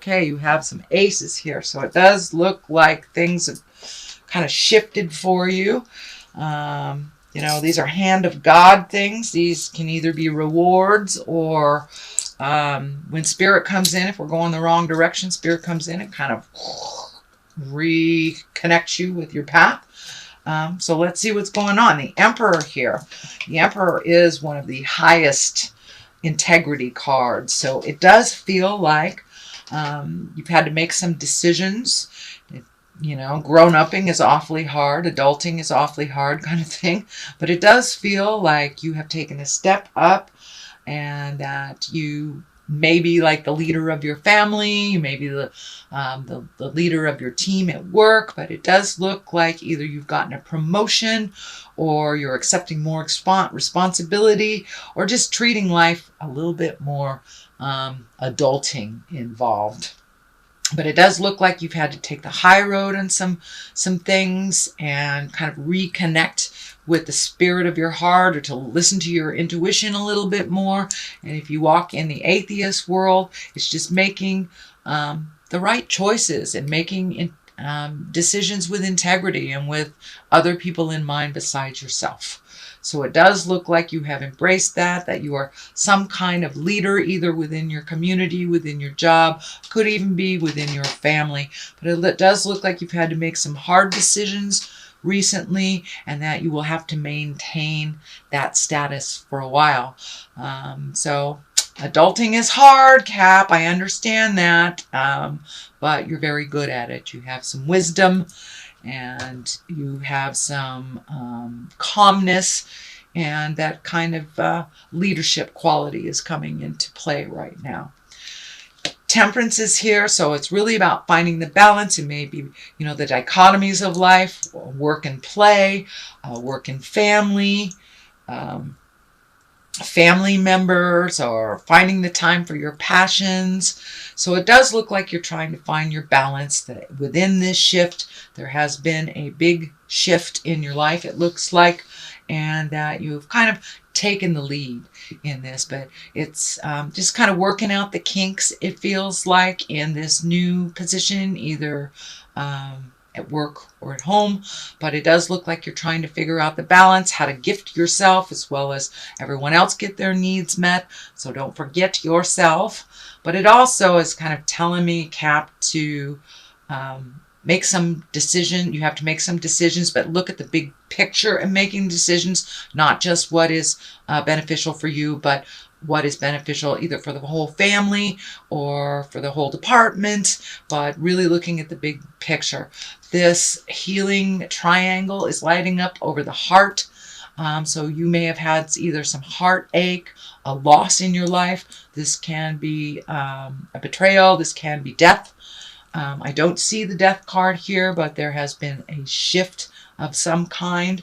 Okay, you have some aces here. So it does look like things have kind of shifted for you. You know, these are hand of God things. These can either be rewards or when Spirit comes in, if we're going the wrong direction, Spirit comes in and kind of reconnects you with your path. So let's see what's going on. The Emperor here. The Emperor is one of the highest integrity cards. So it does feel like you've had to make some decisions. You know, grown-upping is awfully hard. Adulting is awfully hard kind of thing. But it does feel like you have taken a step up and that you may be like the leader of your family. You may be the leader of your team at work. But it does look like either you've gotten a promotion or you're accepting more responsibility or just treating life a little bit more adulting involved. But it does look like you've had to take the high road on some things and kind of reconnect with the spirit of your heart, or to listen to your intuition a little bit more. And if you walk in the atheist world, it's just making the right choices and making decisions with integrity and with other people in mind besides yourself. So it does look like you have embraced that you are some kind of leader, either within your community, within your job, could even be within your family. But it does look like you've had to make some hard decisions recently, and that you will have to maintain that status for a while. So adulting is hard, Cap. I understand that. But you're very good at it. You have some wisdom and you have some calmness, and that kind of leadership quality is coming into play right now. Temperance is here, so it's really about finding the balance. It may be, you know, the dichotomies of life, work and play, work and family, family members, or finding the time for your passions. So it does look like you're trying to find your balance. That within this shift, there has been a big shift in your life, it looks like, and that you've kind of taken the lead in this. But it's just kind of working out the kinks, it feels like, in this new position, either at work or at home. But it does look like you're trying to figure out the balance, how to gift yourself as well as everyone else get their needs met. So don't forget yourself. But it also is kind of telling me, Cap, to make some decision. You have to make some decisions, but look at the big picture and making decisions, not just what is beneficial for you, but what is beneficial either for the whole family or for the whole department, but really looking at the big picture. This healing triangle is lighting up over the heart. So you may have had either some heartache, a loss in your life. This can be a betrayal. This can be death. I don't see the death card here, but there has been a shift of some kind.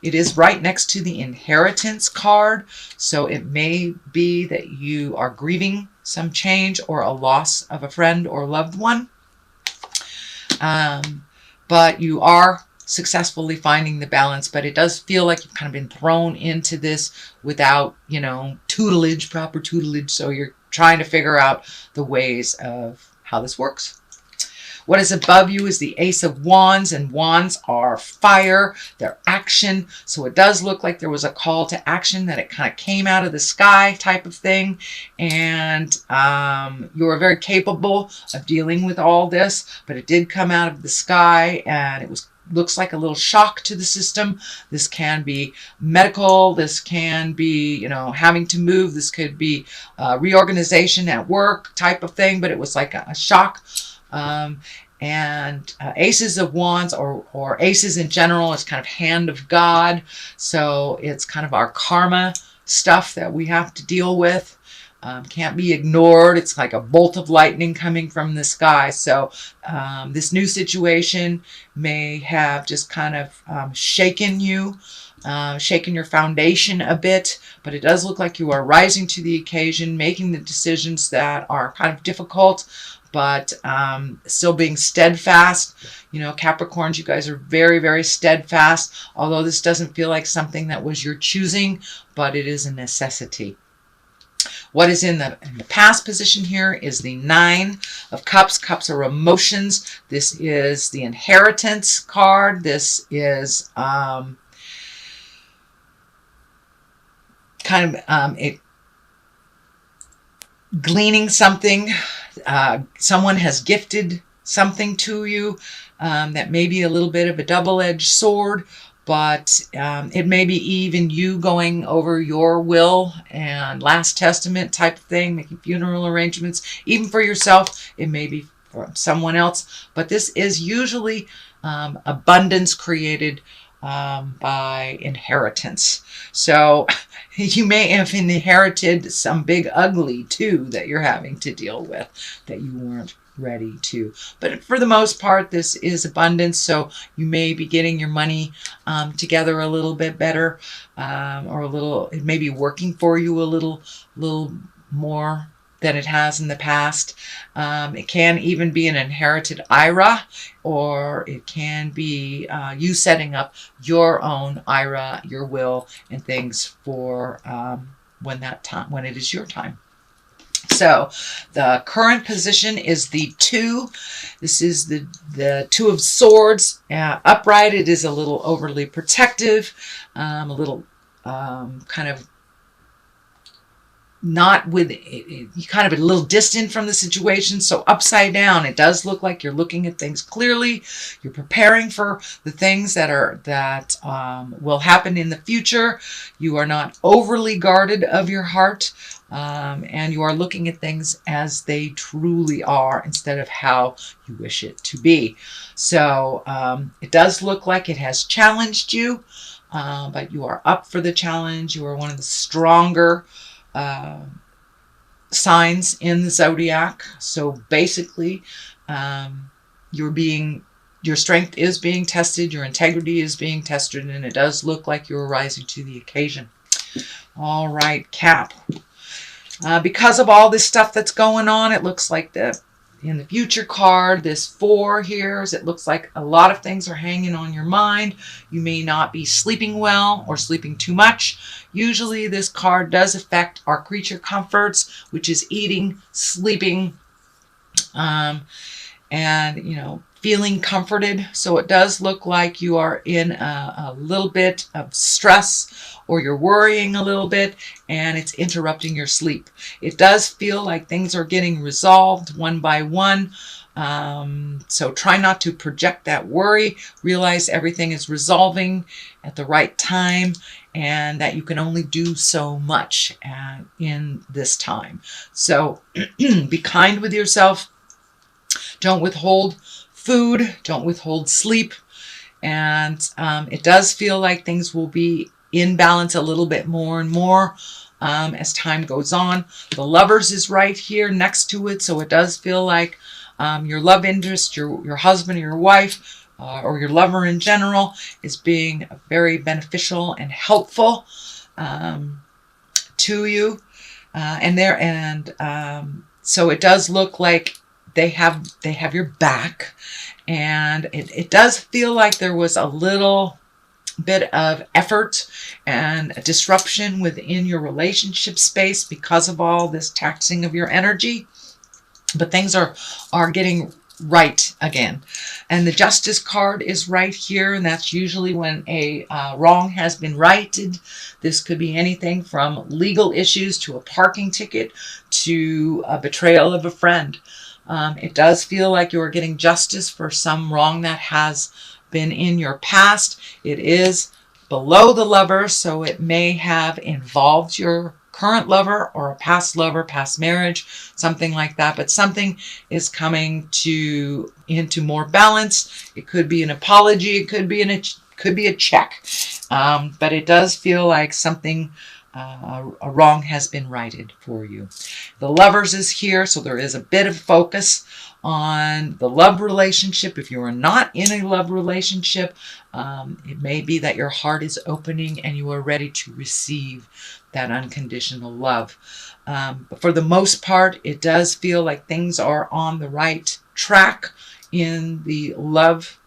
It is right next to the inheritance card, so it may be that you are grieving some change or a loss of a friend or loved one. But you are successfully finding the balance, but it does feel like you've kind of been thrown into this without, you know, tutelage, proper tutelage. So you're trying to figure out the ways of how this works. What is above you is the Ace of Wands, and wands are fire. They're action. So it does look like there was a call to action, that it kind of came out of the sky type of thing. And you are very capable of dealing with all this, but it did come out of the sky, and it looks like a little shock to the system. This can be medical. This can be, you know, having to move. This could be reorganization at work type of thing, but it was like a shock. And Aces of Wands, or aces in general, is kind of hand of God. So it's kind of our karma stuff that we have to deal with. Can't be ignored. It's like a bolt of lightning coming from the sky. So this new situation may have just kind of shaken you, shaken your foundation a bit, but it does look like you are rising to the occasion, making the decisions that are kind of difficult, but still being steadfast. You know, Capricorns, you guys are very, very steadfast, although this doesn't feel like something that was your choosing, but it is a necessity. What is in the past position here is the Nine of Cups. Cups are emotions. This is the inheritance card. This is gleaning something. Someone has gifted something to you that may be a little bit of a double-edged sword, but it may be even you going over your will and last testament type of thing, making funeral arrangements, even for yourself. It may be for someone else, but this is usually abundance created by inheritance. So you may have inherited some big ugly too that you're having to deal with that you weren't ready to. But for the most part, this is abundance. So you may be getting your money together a little bit better, or a little, it may be working for you a little more than it has in the past. It can even be an inherited IRA, or it can be you setting up your own IRA, your will, and things for when it is your time. So the current position is the 2. This is the 2 of Swords. Upright, it is a little overly protective, a little kind of not with it, kind of a little distant from the situation. So upside down, it does look like you're looking at things clearly. You're preparing for the things that will happen in the future. You are not overly guarded of your heart, and you are looking at things as they truly are instead of how you wish it to be. So it does look like it has challenged you, but you are up for the challenge. You are one of the stronger signs in the zodiac. So basically, your strength is being tested, your integrity is being tested, and it does look like you're rising to the occasion. All right, Cap. Because of all this stuff that's going on, it looks like in the future card, this 4 here, it looks like a lot of things are hanging on your mind. You may not be sleeping well or sleeping too much. Usually this card does affect our creature comforts, which is eating, sleeping, and, feeling comforted. So it does look like you are in a little bit of stress, or you're worrying a little bit, and it's interrupting your sleep. It does feel like things are getting resolved one by one. So try not to project that worry. Realize everything is resolving at the right time, and that you can only do so much in this time. So be kind with yourself. Don't withhold food. Don't withhold sleep. And it does feel like things will be in balance a little bit more and more as time goes on. The Lovers is right here next to it. So it does feel like your love interest, your husband or your wife, or your lover in general, is being very beneficial and helpful to you. So it does look like they have your back, and it does feel like there was a little bit of effort and a disruption within your relationship space because of all this taxing of your energy, but things are getting right again. And the Justice card is right here, and that's usually when a wrong has been righted. This could be anything from legal issues to a parking ticket to a betrayal of a friend. It does feel like you are getting justice for some wrong that has been in your past. It is below the Lover, so it may have involved your current lover or a past lover, past marriage, something like that. But something is coming into more balance. It could be an apology. It could be a check. But it does feel like something, a wrong has been righted for you. The Lovers is here, so there is a bit of focus on the love relationship. If you are not in a love relationship, it may be that your heart is opening and you are ready to receive that unconditional love. But for the most part, it does feel like things are on the right track in the love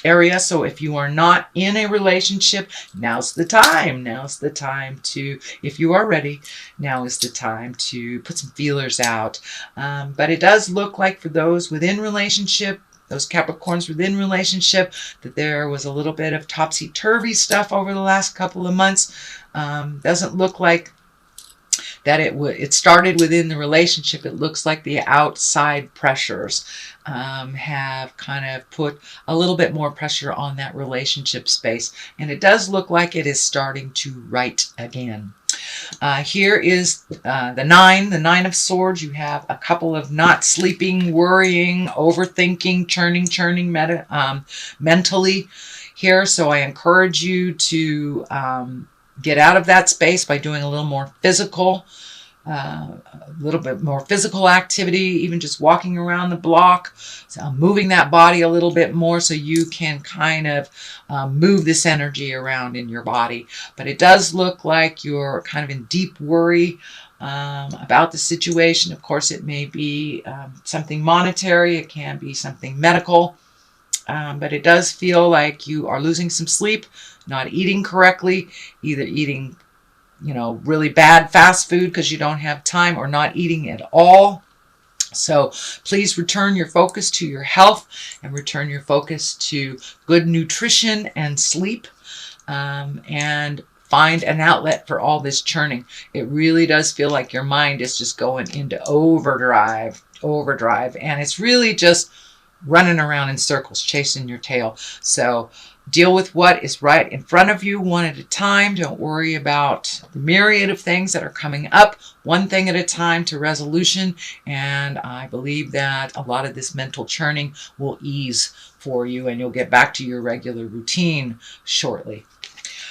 area. So if you are not in a relationship, now's the time. Now's the time to, if you are ready, now is the time to put some feelers out. But it does look like for those within relationship, those Capricorns within relationship, that there was a little bit of topsy-turvy stuff over the last couple of months. Doesn't look like that it started within the relationship. It looks like the outside pressures have kind of put a little bit more pressure on that relationship space. And it does look like it is starting to right again. Here is the Nine of Swords. You have a couple of not sleeping, worrying, overthinking, churning mentally here. So I encourage you to get out of that space by doing a little more physical, a little bit more physical activity, even just walking around the block, moving that body a little bit more so you can kind of move this energy around in your body. But it does look like you're kind of in deep worry about the situation. Of course, it may be something monetary. It can be something medical. But it does feel like you are losing some sleep, not eating correctly, either eating, really bad fast food because you don't have time, or not eating at all. So please return your focus to your health and return your focus to good nutrition and sleep, and find an outlet for all this churning. It really does feel like your mind is just going into overdrive, and it's really just running around in circles, chasing your tail. So deal with what is right in front of you one at a time. Don't worry about the myriad of things that are coming up, one thing at a time to resolution. And I believe that a lot of this mental churning will ease for you, and you'll get back to your regular routine shortly.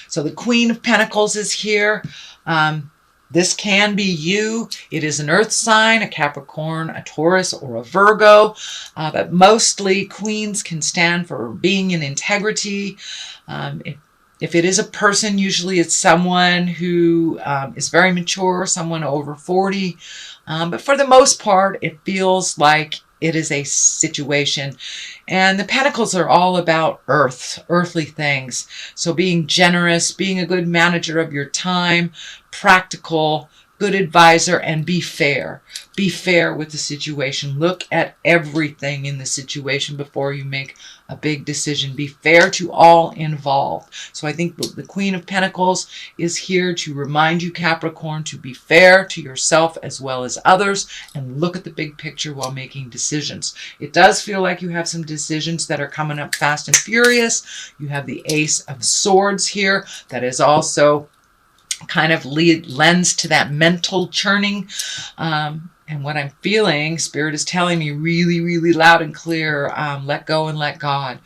So the Queen of Pentacles is here. This can be you. It is an earth sign, a Capricorn, a Taurus, or a Virgo. But mostly queens can stand for being in integrity. If it is a person, usually it's someone who is very mature, someone over 40. But for the most part, it feels like it is a situation. And the Pentacles are all about earthly things. So being generous, being a good manager of your time, practical, good advisor, and be fair. Be fair with the situation. Look at everything in the situation before you make a big decision. Be fair to all involved. So I think the Queen of Pentacles is here to remind you, Capricorn, to be fair to yourself as well as others, and look at the big picture while making decisions. It does feel like you have some decisions that are coming up fast and furious. You have the Ace of Swords here that is also kind of lends to that mental churning. And what I'm feeling, Spirit is telling me really, really loud and clear, let go and let God.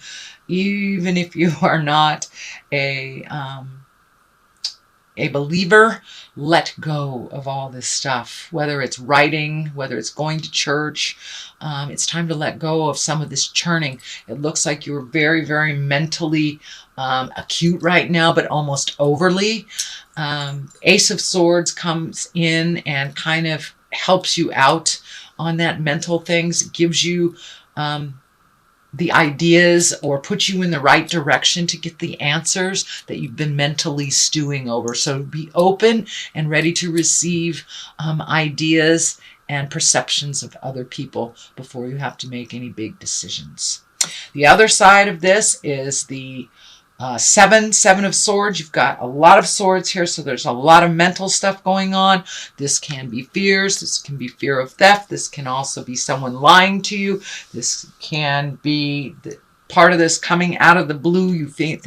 Even if you are not a believer, let go of all this stuff. Whether it's writing, whether it's going to church, it's time to let go of some of this churning. It looks like you're very, very mentally acute right now, but almost overly. Ace of Swords comes in and kind of helps you out on that mental things. It gives you the ideas, or puts you in the right direction to get the answers that you've been mentally stewing over. So be open and ready to receive ideas and perceptions of other people before you have to make any big decisions. The other side of this is the Seven of Swords. You've got a lot of swords here, so there's a lot of mental stuff going on. This can be fears. This can be fear of theft. This can also be someone lying to you. This can be part of this coming out of the blue. You feel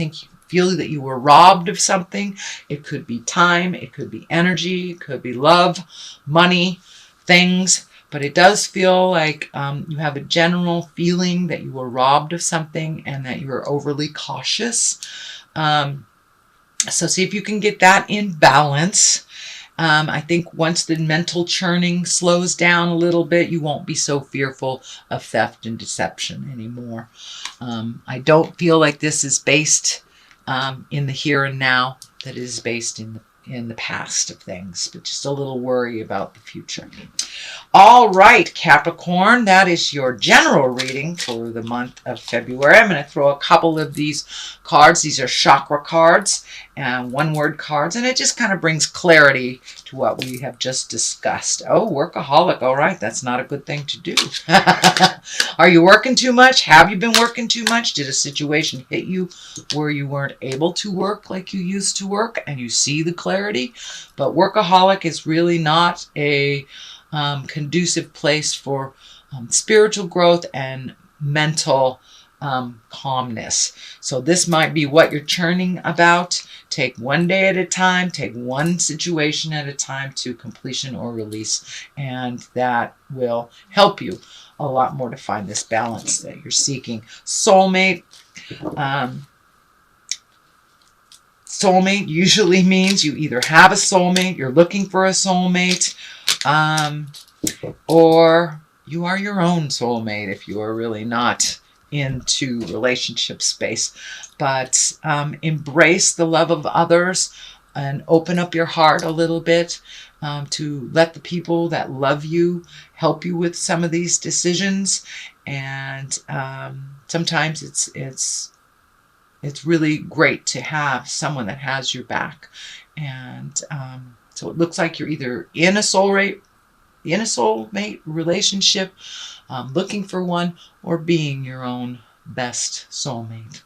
that you were robbed of something. It could be time. It could be energy. It could be love, money, things. But it does feel like you have a general feeling that you were robbed of something and that you were overly cautious. So see if you can get that in balance. I think once the mental churning slows down a little bit, you won't be so fearful of theft and deception anymore. I don't feel like this is based in the here and now, that it is based in the past of things, but just a little worry about the future. All right, Capricorn, that is your general reading for the month of February. I'm going to throw a couple of these cards. These are chakra cards and one-word cards, and it just kind of brings clarity to what we have just discussed. Oh, workaholic. All right, that's not a good thing to do. Are you working too much? Have you been working too much? Did a situation hit you where you weren't able to work like you used to work and you see the clarity? But workaholic is really not a conducive place for spiritual growth and mental calmness. So this might be what you're churning about. Take one day at a time, take one situation at a time to completion or release, and that will help you a lot more to find this balance that you're seeking. Soulmate. Soulmate usually means you either have a soulmate, you're looking for a soulmate, or you are your own soulmate if you are really not into relationship space. But embrace the love of others and open up your heart a little bit to let the people that love you help you with some of these decisions. And sometimes it's really great to have someone that has your back. And so it looks like you're either in a soulmate relationship, looking for one, or being your own best soulmate.